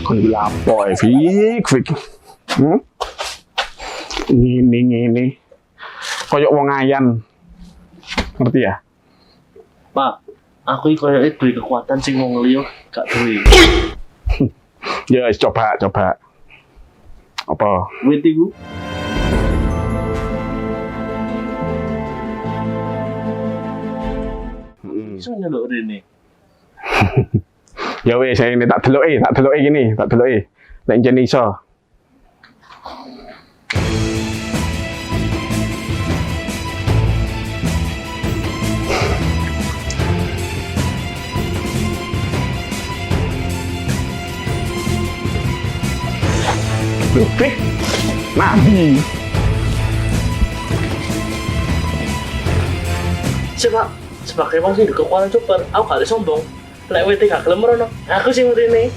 Kon lapo Fik. Ngene. Koyok wong ayan. Ngerti ya? Pak, aku iki koyo duwe kekuatan sing wong liya gak duwe. Ya wis coba. Apa? Wit iku. Iso nyeluk rene. Ya wis saya ini tak deloki gini, tak deloki. Nek jen iso. Oke. Nabi. Sebagai wong sing kekuatan super, aku gak ada sombong. Lek wit gak gelem rono, aku sing mrene.